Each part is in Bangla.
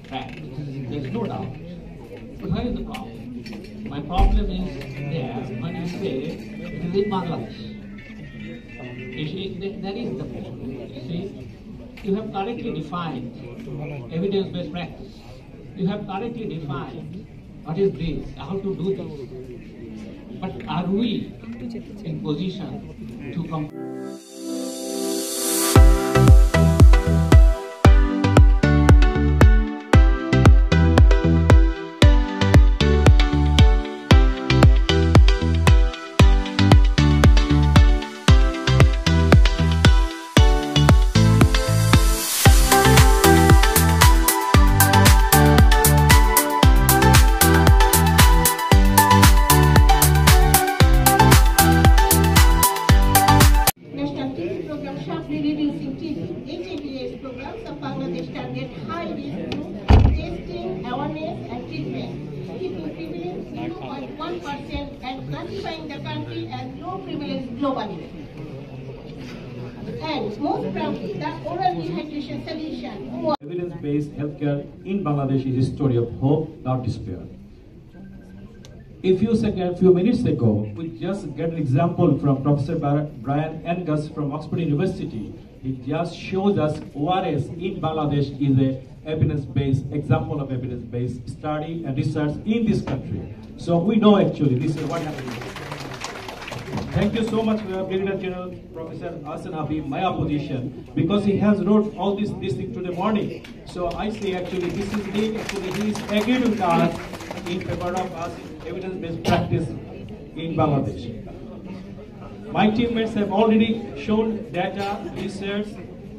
fact. There's no doubt. But where is the problem? My problem is there when you say it is in Bangladesh. You see, that is the problem. You see, you have correctly defined evidence-based practice. You have correctly defined what is this, how to do this. But are we in position to comply? Reducing HIV/AIDS programs of Bangladesh target high-risk group testing, awareness, and treatment, keeping prevalence 0.1% and classifying the country as low prevalence globally. And most proudly, the oral rehydration solution. Evidence-based healthcare in Bangladesh is a story of hope, not despair. A few minutes ago, we just get an example from Professor Brian Angus from Oxford University. He just shows us ORS in Bangladesh is a evidence-based example of evidence-based study and research in this country. So we know actually this is what happened. Thank you so much, Brigadier General Professor Ahsan Habib, my opposition, because he has wrote all this thing today morning. So I say actually this is he is agreed with us in favor of us evidence-based practice in Bangladesh. My teammates have already shown data, research,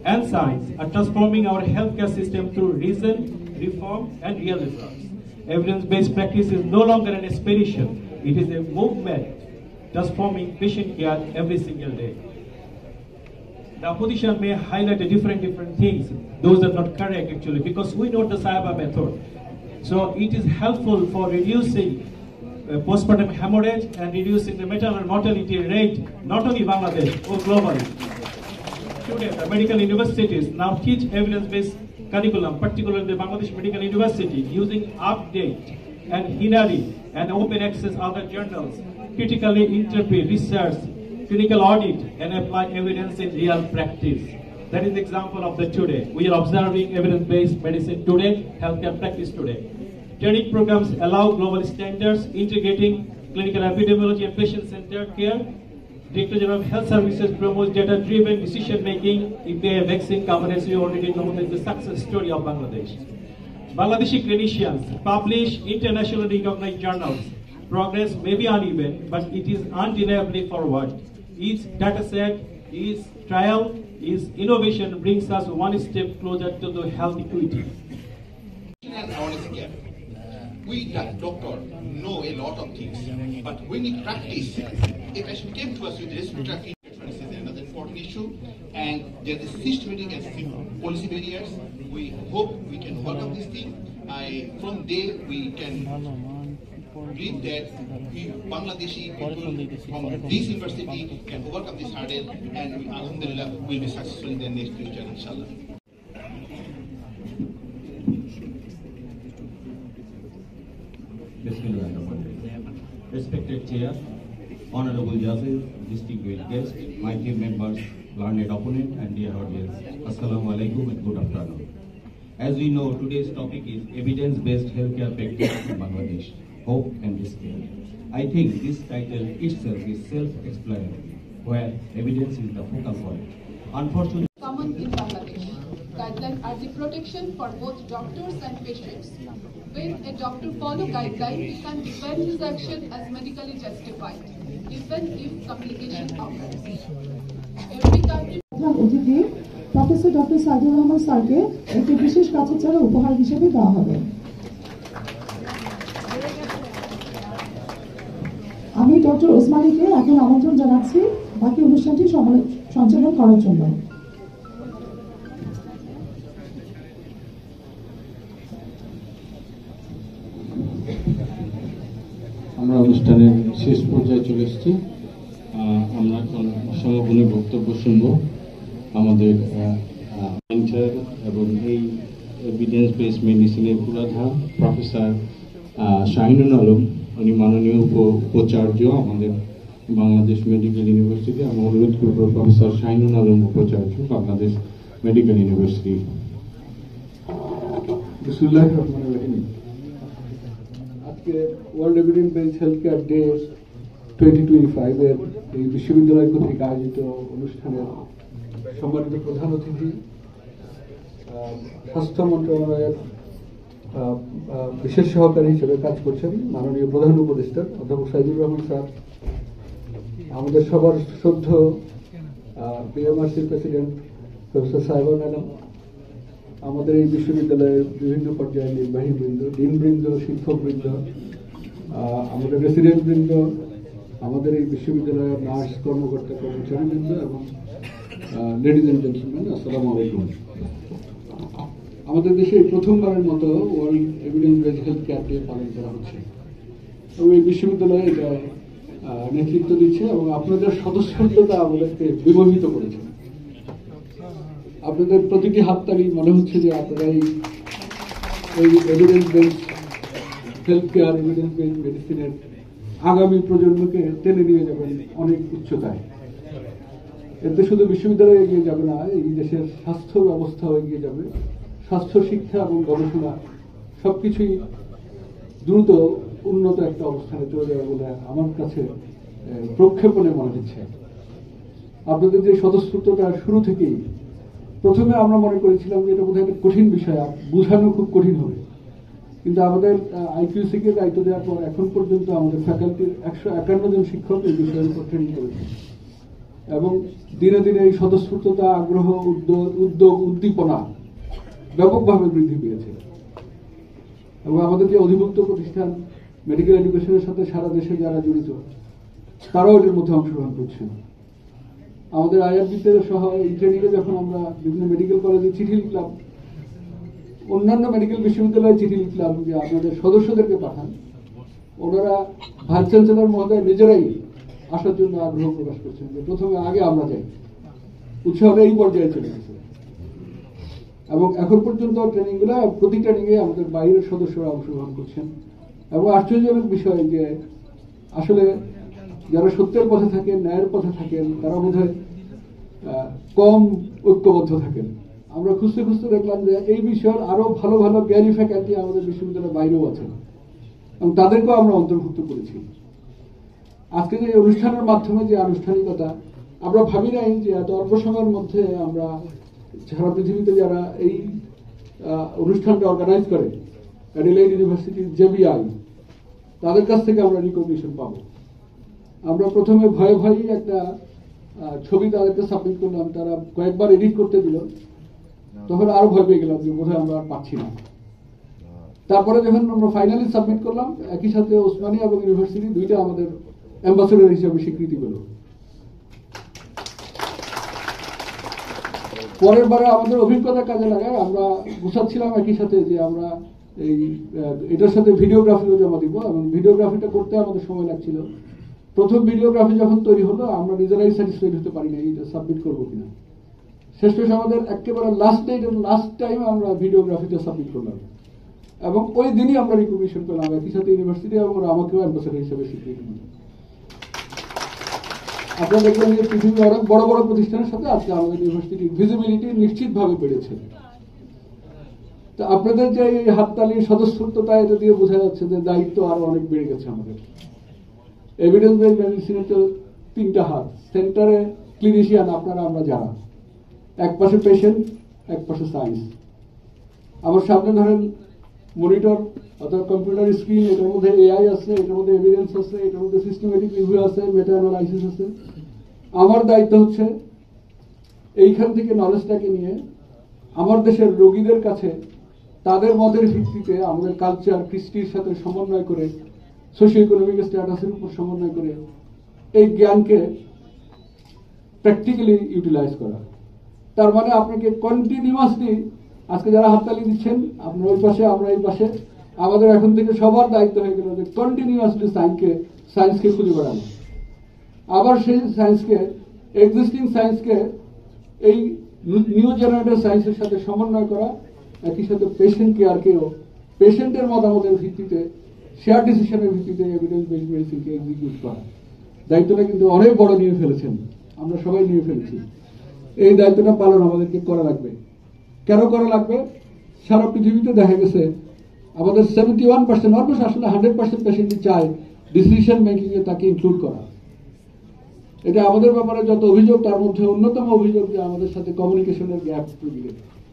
and science are transforming our healthcare system through reason, reform, and real results. Evidence-based practice is no longer an aspiration; it is a movement transforming patient care every single day. The opposition may highlight different things; those are not correct actually, because we know the SAHABA method. So it is helpful for reducing postpartum hemorrhage and reducing the maternal mortality rate, not only Bangladesh, but globally. Today, the medical universities now teach evidence-based curriculum, particularly the Bangladesh Medical University, using Update and Hinari and open access other journals, critically interpret, research, clinical audit, and apply evidence in real practice. That is the example of the today. We are observing evidence-based medicine today, healthcare practice today. Training programs allow global standards, integrating clinical epidemiology and patient-centered care. Director General of Health Services promotes data-driven decision-making. EPA vaccine coverage, we already know that the success story of Bangladesh. Bangladeshi clinicians publish internationally recognized journals. Progress may be uneven, but it is undeniably forward. Each data set, each trial, each innovation brings us one step closer to the health equity. We doctors know a lot of things, but we need practice. A patient came to us with respiratory infection, this is another important issue, and there is systematic and policy barriers. We hope we can overcome this thing. From there we can believe that Bangladeshi people from this university can overcome this hurdle, and alhamdulillah will be successful in the next future, inshallah. Respected Chair, Honorable Judges, distinguished guests, my team members, learned opponent, and dear audience, Assalamu alaikum and good afternoon. As we know, today's topic is evidence-based healthcare practice in Bangladesh, hope and despair. I think this title itself is self-explanatory, where evidence is the focal point. Unfortunately, common in Bangladesh. Guidelines are the protection for both doctors and patients. When a doctor follows guidelines, he can defend his action as medically justified, even if complication occurs. Every country. Professor doctor Saidur Rahman স্যারকে একটি বিশেষ কাছের ছাড়া উপহার হিসেবে দেওয়া হবে। আমি ডক্টর ওসমানীকে এখন আমন্ত্রণ জানাচ্ছি বাকি অনুষ্ঠানটি সঞ্চালন করার জন্য। আমরা অনুষ্ঠানের শেষ পর্যায়ে চলে এসেছি। আমরা সমাপনী বক্তব্য শুনব আমাদের এবং এই এভিডেন্স বেস মেডিসিনের পুরাধার প্রফেসর শাহিনুল আলম, উনি মাননীয় উপাচার্য আমাদের বাংলাদেশ মেডিকেল ইউনিভার্সিটি। আমি অনুরোধ করব প্রফেসর শাহিনুল আলম উপাচার্য, বাংলাদেশ মেডিকেল ইউনিভার্সিটি। বিসমিল্লাহির রহমানির রহিম। আজকে world evidence based health care day 2025 এর এই বিশ্ববিদ্যালয় কর্তৃক আয়োজিত অনুষ্ঠানের সম্মানিত প্রধান অতিথি স্বাস্থ্য মন্ত্রণালয়ের বিশেষ সহকারী হিসেবে কাজ করছেন মাননীয় প্রধান উপদেষ্টা অধ্যাপক সাইদুর রহমান স্যার, আমাদের সবার শ্রদ্ধেয় বিএমআরসির প্রেসিডেন্ট প্রফেসর সাহেবা ম্যাডাম, আমাদের এই বিশ্ববিদ্যালয়ের বিভিন্ন পর্যায়ের নির্বাহী বৃন্দ, ডিনবৃন্দ, শিক্ষকবৃন্দ, আমাদের রেসিডেন্ট বৃন্দ, আমাদের এই বিশ্ববিদ্যালয়ের নার্স কর্মকর্তা কর্মচারীবৃন্দ এবং লেডিজ এন্ড জেন্টলম্যান, আসসালামু আলাইকুম। আমাদের দেশে প্রথমবারের মতো world evidence based health care day পালন করা হচ্ছে এবং এই বিশ্ববিদ্যালয়ে এটা নেতৃত্ব দিচ্ছে এবং আপনাদের স্বতঃস্ফূর্ততা আমাদেরকে বিমোহিত করেছে। আপনাদের প্রতিটি হাততালি মনে হচ্ছে যে আপনারা এই evidence based health care, evidence based মেডিসিনের আগামী প্রজন্মকে টেনে নিয়ে যাবেন অনেক উচ্চতায়। এতে শুধু বিশ্ববিদ্যালয় এগিয়ে যাবে না, এই দেশের স্বাস্থ্য ব্যবস্থাও এগিয়ে যাবে। স্বাস্থ্য শিক্ষা এবং গবেষণা সবকিছুই দ্রুত উন্নত একটা অবস্থানে চলে যাবে বলে আমার কাছে প্রক্ষেপণে মনে হচ্ছে। আপনাদের যে স্বতঃস্ফূর্ততা শুরু থেকেই, প্রথমে আমরা মনে করেছিলাম যে এটা বোধহয় একটা কঠিন বিষয়, বোঝানো খুব কঠিন হবে, কিন্তু আমাদের আইকিউসিকে দায়িত্ব দেওয়ার পর এখন পর্যন্ত আমাদের ফ্যাকাল্টির 151 জন শিক্ষক এই বিষয়ের উপর ট্রেনিং করেছে এবং দিনে দিনে এই স্বতঃস্ফূর্ততা, আগ্রহ, উদ্যোগ, উদ্দীপনা ব্যাপকভাবে বৃদ্ধি পেয়েছে এবং আমাদের যে অধিভুক্ত প্রতিষ্ঠান মেডিকেল এডুকেশনের সাথে সারা দেশে যারা জড়িত তারাও এটার মধ্যে অংশগ্রহণ করছেন। আমাদের আইআরবিতে সহ এই ট্রেনিংয়ে যখন আমরা বিভিন্ন মেডিকেল কলেজে চিঠি লিখলাম, অন্যান্য মেডিকেল বিশ্ববিদ্যালয়ে চিঠি লিখলাম যে আপনাদের সদস্যদেরকে পাঠান, ওনারা ভাইস চ্যান্সেলর মহোদয় নিজেরাই আসার জন্য আগ্রহ প্রকাশ করছেন যে প্রথমে আগে আমরা যাই। উৎসাহটা এই পর্যায়ে চলে গেছে এবং এখন পর্যন্ত ট্রেনিংগুলো, প্রতি ট্রেনিংয়ে আমাদের বাইরের সদস্যরা অংশগ্রহণ করছেন এবং আশ্চর্যজনক বিষয় যে আসলে যারা সত্যের পথে থাকেন, ন্যায়ের পথে থাকেন, তারা বোধহয় কম ঐক্যবদ্ধ থাকেন। আমরা খুঁজতে খুঁজতে দেখলাম যে এই বিষয়ের আরো ভালো ভালো জ্ঞানী ফ্যাকাল্টি আমাদের বিশ্ববিদ্যালয়ের বাইরেও আছেন এবং তাদেরকেও আমরা অন্তর্ভুক্ত করেছি। আজকে যে অনুষ্ঠানের মাধ্যমে যে আনুষ্ঠানিকতা, আমরা ভাবি নাই যে এত অল্প সময়ের মধ্যে আমরা সারা পৃথিবীতে যারা এই অনুষ্ঠানটা অর্গানাইজ করে, অ্যাডিলেইড ইউনিভার্সিটির জেবিআই, তাদের কাছ থেকে আমরা রিকগনিশন পাবো। আমরা প্রথমে ভয়ে ভয়েই একটা ছবি তাদেরকে সাবমিট করলাম, তারা কয়েকবার এডিট করতে দিল, তখন আরো ভয় পেয়ে গেলাম যে বোধহয় আমরা আর পাচ্ছি না। তারপরে যখন আমরা ফাইনালি সাবমিট করলাম, একই সাথে ওসমানিয়া এবং ইউনিভার্সিটি দুইটা আমাদের অ্যাম্বাসেডর হিসেবে স্বীকৃতি পেল। পরের বারে আমাদের অভিজ্ঞতা কাজে লাগায় আমরা গুছাচ্ছিলাম একই সাথে যে আমরা এটার সাথে ভিডিওগ্রাফিও জমা দিব এবং ভিডিওগ্রাফিটা করতে আমাদের সময় লাগছিল। প্রথম ভিডিওগ্রাফি যখন তৈরি হলো আমরা নিজেরাই স্যাটিসফাইড হতে পারি না এটা সাবমিট করবো কিনা। শেষমেশ আমাদের একেবারে লাস্ট ডেট, লাস্ট টাইম আমরা ভিডিওগ্রাফিটা সাবমিট করলাম এবং ওই দিনই আমরা রিকগনিশন করলাম একই সাথে ইউনিভার্সিটি এবং ওরা আমাকেও অ্যাম্বাসেডর হিসেবে স্বীকৃতি দিল। আপনারা দেখবেন যে পৃথিবীর অনেক বড় বড় প্রতিষ্ঠানের সাথে আজকে আমাদের ইউনিভার্সিটির ভিজিবিলিটি নিশ্চিতভাবে বেড়েছে। তো আপনাদের যে এই হাততালি, স্বতঃস্ফূর্ততা, এটা দিয়ে বোঝা যাচ্ছে যে দায়িত্ব আরো অনেক বেড়ে গেছে আমাদের। এভিডেন্স বেসড মেডিসিনের তো 3টা হাত, সেন্টারে ক্লিনিশিয়ান আপনারা, আমরা যারা এক পাশে পেশেন্ট, এক পাশে সায়েন্স। আমার সামনে ধরেন মনিটর অর্থাৎ কম্পিউটার স্ক্রিন, এটার মধ্যে এআই আছে, এটার মধ্যে এভিডেন্স আছে, এটার মধ্যে সিস্টেমেটিক রিভিউ আছে, মেটা অ্যানালাইসিস আছে। আমার দায়িত্ব হচ্ছে এইখান থেকে নলেজটাকে নিয়ে আমার দেশের রোগীদের কাছে তাদের মতের ভিত্তিতে আমাদের কালচার, কৃষ্টির সাথে সমন্বয় করে, সোশিও ইকোনমিক স্ট্যাটাসের উপর সমন্বয় করে এই জ্ঞানকে প্র্যাকটিক্যালি ইউটিলাইজ করা। তার মানে আপনাকে কন্টিনিউয়াসলি, আজকে যারা হাততালি দিচ্ছেন আপনার ওই পাশে, আমরা এই পাশে, আমাদের এখন থেকে সবার দায়িত্ব হয়ে গেল যে কন্টিনিউয়াসলি সায়েন্সকে খুঁজে বেড়ানো, আবার সেই সায়েন্সকে, এক্সিস্টিং সায়েন্সকে এই নিউ জেনারেটেড সায়েন্সের সাথে সমন্বয় করা একই সাথে পেশেন্ট কেয়ারকেও পেশেন্টের মতামতের ভিত্তিতে শেয়ার ডিসিশনের ভিত্তিতে এভিডেন্স বেসড মেডিসিনকে এক্সিকিউট করা। দায়িত্বটা কিন্তু অনেক বড় নিয়ে ফেলেছেন, আমরা সবাই নিয়ে ফেলেছি। এই দায়িত্বটা পালন আমাদেরকে করা লাগবে। কেন করা লাগবে? সারা পৃথিবীতে দেখা গেছে আমাদের 71% অলমোস্ট আসলে 100% পেশেন্টই চায় ডিসিশন মেকিং এ তাকে ইনক্লুড করা। এটা আমাদের ব্যাপারে যত অভিযোগ তার মধ্যে অন্যতম অভিযোগ যে আমাদের সাথে কমিউনিকেশনের গ্যাপ তৈরি।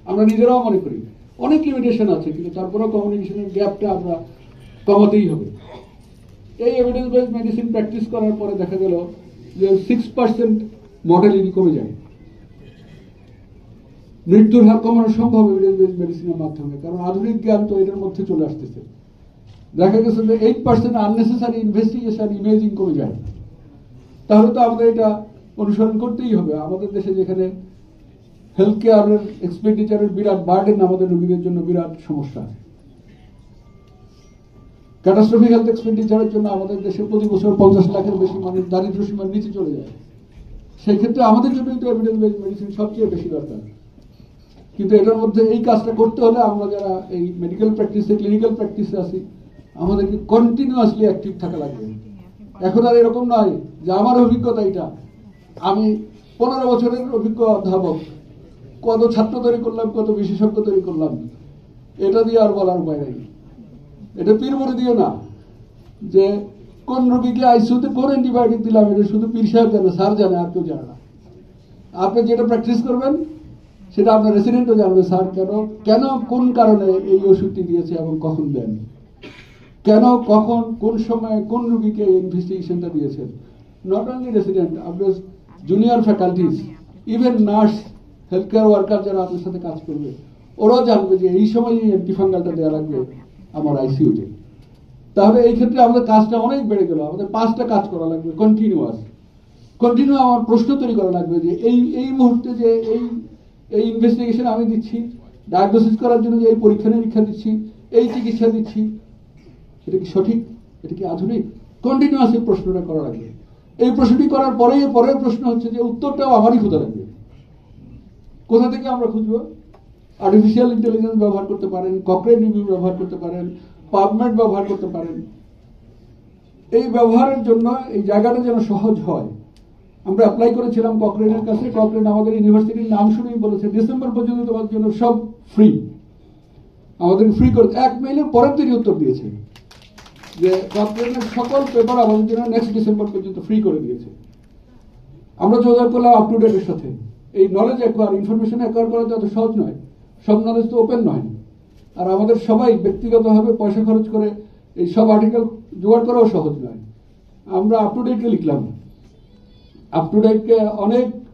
আমরা নিজেরাও মনে করি অনেক লিমিটেশন আছে, কিন্তু তারপরেও কমিউনিকেশনের গ্যাপটা আমরা কমাতেই হবে। এই এভিডেন্স বেসড মেডিসিন প্র্যাকটিস করার পরে দেখা গেল যে 6% মর্টালিটি কমে যায়। মৃত্যুর হার কমানো সম্ভব এভিডেন্স বেসড মেডিসিনের মাধ্যমে, কারণ আধুনিক জ্ঞান তো এটার মধ্যে চলে আসতেছে। দেখা গেছে যে 8% আননেসেসারি ইনভেস্টিগেশন ইমেজিং কমে যায়। তাহলে তো আমাদের এটা অনুসরণ করতেই হবে। আমাদের দেশে যেখানে হেলথ কেয়ারের এক্সপেন্ডিচারের বিরাট বার্ডেন, আমাদের রোগীদের জন্য বিরাট সমস্যা। ক্যাটাস্ট্রফিক হেলথ এক্সপেন্ডিচারের জন্য আমাদের দেশে প্রতি বছর 50 লাখের বেশি মানুষ দারিদ্র সীমার নিচে চলে যায়। সেই ক্ষেত্রে আমাদের জন্যই তো এভিডেন্স বেসড মেডিসিন সবচেয়ে বেশি দরকার। কিন্তু এটার মধ্যে এই কাজটা করতে হলে আমরা যারা এই মেডিকেল প্র্যাকটিসে ক্লিনিক্যাল প্র্যাকটিসে আছি আমাদেরকে কন্টিনিউয়াসলি অ্যাক্টিভ থাকা লাগবে। এখন আর এরকম নয় যে আমার অভিজ্ঞতা এটা, আমি 15 বছরের অভিজ্ঞ অধ্যাপক, কত ছাত্র তৈরি করলাম, কত বিশেষজ্ঞ তৈরি করলাম, এটা দিয়ে আর বলার উপায় নাই। এটা পীর বলে দিও না যে কোন রোগীকে আইসিইউতে কোন অ্যান্টিবায়োটিক দিলাম, এটা শুধু পীর সাহেব জানে, স্যার জানে, আর কেউ জানে না। আপনি যেটা প্র্যাকটিস করবেন সেটা আপনার রেসিডেন্টও জানবে, স্যার কেন কোন কারণে এই ওষুধটি দিয়েছে এবং কখন দেন, কেন কখন কোন সময় কোন রোগীকে এই ইনভেস্টিগেশনটা দিয়েছেন। নট অনলি রেসিডেন্ট, আপনার junior faculties, even nurse, health care worker যারা আপনার সাথে কাজ করবে, ওরাও জানবে যে এই সময় এই অ্যান্টিফাঙ্গালটা দেওয়া লাগবে আমার আইসিইউতে। তাহলে এই ক্ষেত্রে আমাদের কাজটা অনেক বেড়ে গেল। আমাদের 5টা কাজ করা লাগবে কন্টিনিউ। আমার প্রশ্ন তৈরি করা লাগবে যে এই মুহূর্তে যে এই ইনভেস্টিগেশন আমি দিচ্ছি, ডায়াগনোসিস করার জন্য যে এই পরীক্ষা নিরীক্ষা দিচ্ছি, এই চিকিৎসা দিচ্ছি, এটা কি সঠিক, এটা কি আধুনিক? কন্টিনিউয়াস এই প্রশ্নটা করা লাগবে। এই প্রশ্নটি করার পরের প্রশ্ন হচ্ছে যে উত্তরটাও আমারই খোঁজা লাগবে। কোথা থেকে আমরা খুঁজবো? আর্টিফিশিয়াল ইন্টেলিজেন্স ব্যবহার করতে পারেন, ককরেন রিভিউ ব্যবহার করতে পারেন, পাবমেড ব্যবহার করতে পারেন। এই ব্যবহারের জন্য এই জায়গাটা যেন সহজ হয়। আমরা অ্যাপ্লাই করেছিলাম ককরেনের কাছে। ককরেন আমাদের ইউনিভার্সিটির নাম শুনেই বলেছে ডিসেম্বর পর্যন্ত তোমার জন্য সব ফ্রি। আমাদের ফ্রি করে 1 মেইলের পরের দিনই উত্তর দিয়েছে যে ককরেনের সকল পেপার আমাদের জন্য নেক্সট ডিসেম্বর পর্যন্ত ফ্রি করে দিয়েছে। আমরা যোগাযোগ করলাম আপ টু ডেটের সাথে। এই নলেজ অ্যাকোয়ার, ইনফরমেশন অ্যাকোয়ার করা যত সহজ নয়, সব নলেজ তো ওপেন নয়। আর আমাদের সবাই ব্যক্তিগতভাবে পয়সা খরচ করে এই সব আর্টিকেল জোগাড় করাও সহজ নয়। আমরা আপ টু ডেটকে লিখলাম। আপ টু ডেটকে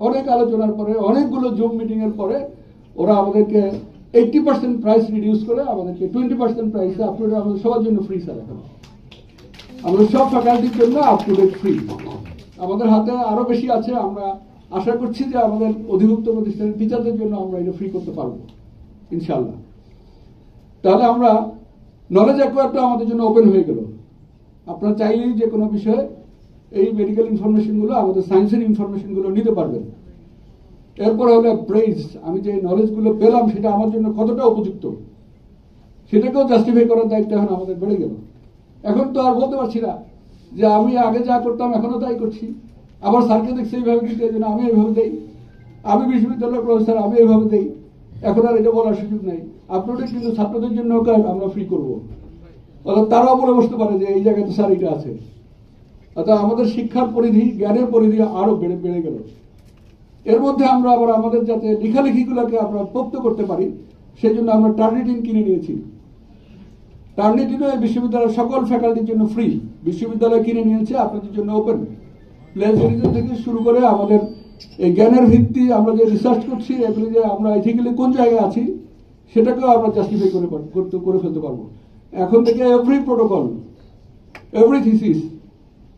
অনেক আলোচনার পরে, অনেকগুলো জুম মিটিং এর পরে ওরা আমাদেরকে 80% প্রাইস রিডিউস করে আমাদেরকে 20% প্রাইসে আপ টু ডেট আমাদের সবার জন্য ফ্রি স্যার। এখন আমাদের সব ফ্যাকাল্টির জন্য আপ টু ডেট ফ্রি। আমাদের হাতে আরো বেশি আছে। আমরা আশা করছি যে আমাদের অধিভুক্ত প্রতিষ্ঠানের টিচারদের জন্য আমরা এটা ফ্রি করতে পারবো ইনশাআল্লাহ। তাহলে আমরা নলেজ অ্যাকোয়ারটা আমাদের জন্য ওপেন হয়ে গেল। আপনারা চাইলেই যে কোনো বিষয়ে এই মেডিকেল ইনফরমেশনগুলো, আমাদের সায়েন্সের ইনফরমেশনগুলো নিতে পারবেন। এরপরে হলো প্রেজ, আমি যে নলেজগুলো পেলাম সেটা আমার জন্য কতটা উপযুক্ত সেটাকেও জাস্টিফাই করার দায়িত্ব এখন আমাদের বেড়ে গেল। এখন তো আর বলতে পারছি না যে আমি আগে যা করতাম এখনো তাই করছি, আবার স্যারকে দেখছি এইভাবে দিতে, জন্য আমি এইভাবে দেই, আমি বিশ্ববিদ্যালয়ের প্রফেসর আমি এইভাবে দেই। এখন আর এটা বলার সুযোগ নেই। আপনাদের কিন্তু ছাত্রদের জন্য আমরা ফ্রি করবো, অর্থাৎ তারাও বলে বসতে পারে যে এই জায়গায় তো স্যার এটা আছে। অর্থাৎ আমাদের শিক্ষার পরিধি, জ্ঞানের পরিধি আরো বেড়ে গেল। এর মধ্যে আমরা আবার আমাদের যাতে লেখালেখিগুলোকে আমরা পোক্ত করতে পারি সেই জন্য আমরা টার্নিটিন কিনে নিয়েছি। টার্নিটিনও এই বিশ্ববিদ্যালয়ের সকল ফ্যাকাল্টির জন্য ফ্রি। বিশ্ববিদ্যালয় কিনে নিয়েছে, আপনাদের জন্য ওপেন। প্লেজারিজম থেকে শুরু করে আমাদের এই জ্ঞানের ভিত্তি, আমরা যে রিসার্চ করছি এগুলি যে আমরা এথিক্যালি কোন জায়গায় আছি সেটাকেও আমরা জাস্টিফাই করে ফেলতে পারবো। এখন থেকে এভরি প্রোটোকল, এভরি থিসিস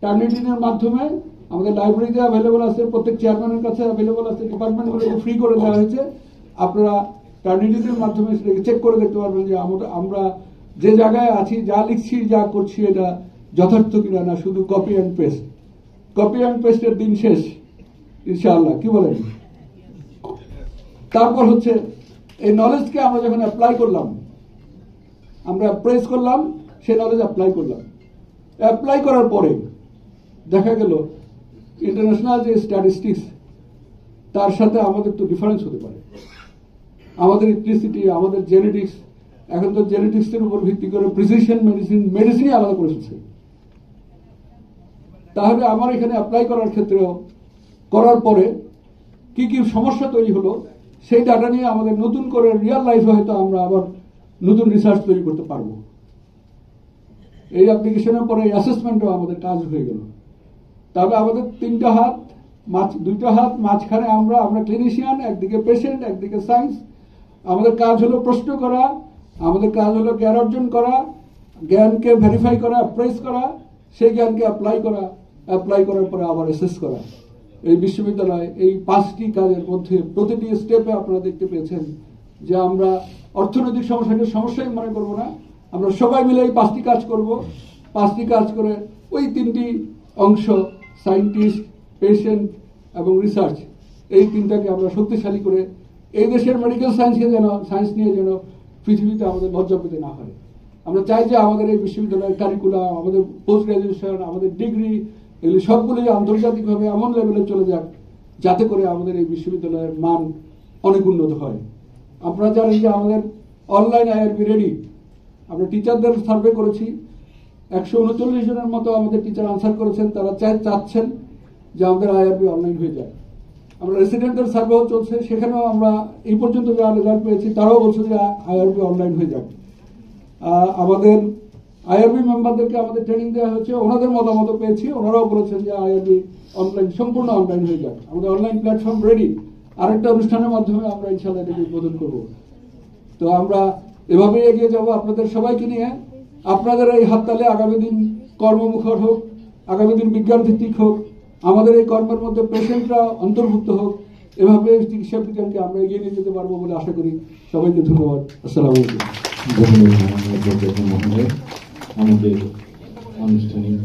টার্নিটিনের মাধ্যমে আমাদের লাইব্রেরিতে অ্যাভেলেবল আছে, প্রত্যেক চেয়ারম্যানের কাছে অ্যাভেলেবল আছে, ডিপার্টমেন্টগুলোকে ফ্রি করে দেওয়া হয়েছে। আপনারা টার্নিটিনের মাধ্যমে সেটাকে চেক করে দেখতে পারবেন যে আমরা যে জায়গায় আছি, যা লিখছি, যা করছি এটা যথার্থ কিনা, না শুধু copy and paste. Copy and পেস্টের দিন শেষ ইনশাআল্লাহ, কি বলেন? তারপর হচ্ছে এই নলেজকে আমরা যখন অ্যাপ্লাই করলাম, আমরা প্রেস করলাম, সেই নলেজ অ্যাপ্লাই করলাম। অ্যাপ্লাই করার পরে দেখা গেল ইন্টারন্যাশনাল যে স্ট্যাটিস্টিক্স, তার সাথে আমাদের তো ডিফারেন্স হতে পারে। আমাদের ইলেকট্রিসিটি, আমাদের জেনেটিক্স, এখন তো জেনেটিক্সের উপর ভিত্তি করে প্রিসিশন মেডিসিনই আলাদা করে ফেলছে। তাহলে আমার এখানে অ্যাপ্লাই করার ক্ষেত্রেও করার পরে কি কি সমস্যা তৈরি হলো, সেই ডাটা নিয়ে আমাদের নতুন করে রিয়েল লাইফে হয়তো আমরা আবার নতুন রিসার্চ তৈরি করতে পারবো। এই অ্যাপ্লিকেশনের পরে অ্যাসেসমেন্টও আমাদের কাজ হয়ে গেল। তাহলে আমাদের দুইটা হাত মাঝখানে আমরা ক্লিনিশিয়ান, একদিকে পেশেন্ট, একদিকে সায়েন্স। আমাদের কাজ হলো প্রশ্ন করা, আমাদের কাজ হলো জ্ঞান অর্জন করা, জ্ঞানকে ভেরিফাই করা, প্রেস করা, সেই জ্ঞানকে অ্যাপ্লাই করার পরে আবার অ্যাসেস করা। এই বিশ্ববিদ্যালয় এই 5টি কাজের মধ্যে প্রতিটি স্টেপে আপনারা দেখতে পেয়েছেন যে আমরা অর্থনৈতিক সমস্যাকে সমস্যাই মনে করব না, আমরা সবাই মিলে এই 5টি কাজ করব। 5টি কাজ করে ওই 3টি অংশ, সায়েন্টিস্ট, পেশেন্ট এবং রিসার্চ, এই 3টাকে আমরা শক্তিশালী করে এই দেশের মেডিকেল সায়েন্স নিয়ে যেন পৃথিবীতে আমাদের লজ্জা পেতে না হয়। আমরা চাই যে আমাদের এই বিশ্ববিদ্যালয়ের কারিকুলাম, আমাদের পোস্ট গ্রাজুয়েশন, আমাদের ডিগ্রি, এগুলি সবগুলি আন্তর্জাতিকভাবে এমন লেভেলে চলে যাক যাতে করে আমাদের এই বিশ্ববিদ্যালয়ের মান অনেক উন্নত হয়। আপনারা জানেন যে আমাদের অনলাইন IRB রেডি। আমরা টিচারদের সার্ভে করেছি, 139 জনের মতো আমাদের টিচার আনসার করেছেন। তারা চাচ্ছেন যে আমাদের IRB অনলাইন হয়ে যায়। আমরা রেসিডেন্টদের সার্ভেও চলছে, সেখানেও আমরা এই পর্যন্ত যা রেজাল্ট পেয়েছি তারাও বলছে যে IRB অনলাইন হয়ে যাক। আমাদের IRB মেম্বারদেরকে আমাদের ট্রেনিং দেওয়া হয়েছে, ওনাদের মতামত পেয়েছি, ওনারাও বলেছেন যে IRB অনলাইন, সম্পূর্ণ অনলাইন হয়ে যাক। আমাদের অনলাইন প্ল্যাটফর্ম রেডি। আরেকটা অনুষ্ঠানের মাধ্যমে আমরা ইনশাআল্লাহ এটাকে উদ্বোধন করব। তো আমরা এভাবেই এগিয়ে যাব আপনাদের সবাইকে নিয়ে। আপনাদের এই হাততালি আগামী দিন কর্মমুখর হোক, আগামী দিন বিজ্ঞান ভিত্তিক হোক, আমাদের এই কর্মের মধ্যে পেশেন্টরা অন্তর্ভুক্ত হোক। এভাবে চিকিৎসা বিজ্ঞানকে আমরা এগিয়ে নিয়ে যেতে পারবো বলে আশা করি। সবাইকে ধন্যবাদ। আসসালামু আলাইকুম। আমাদের আনুষ্ঠানিক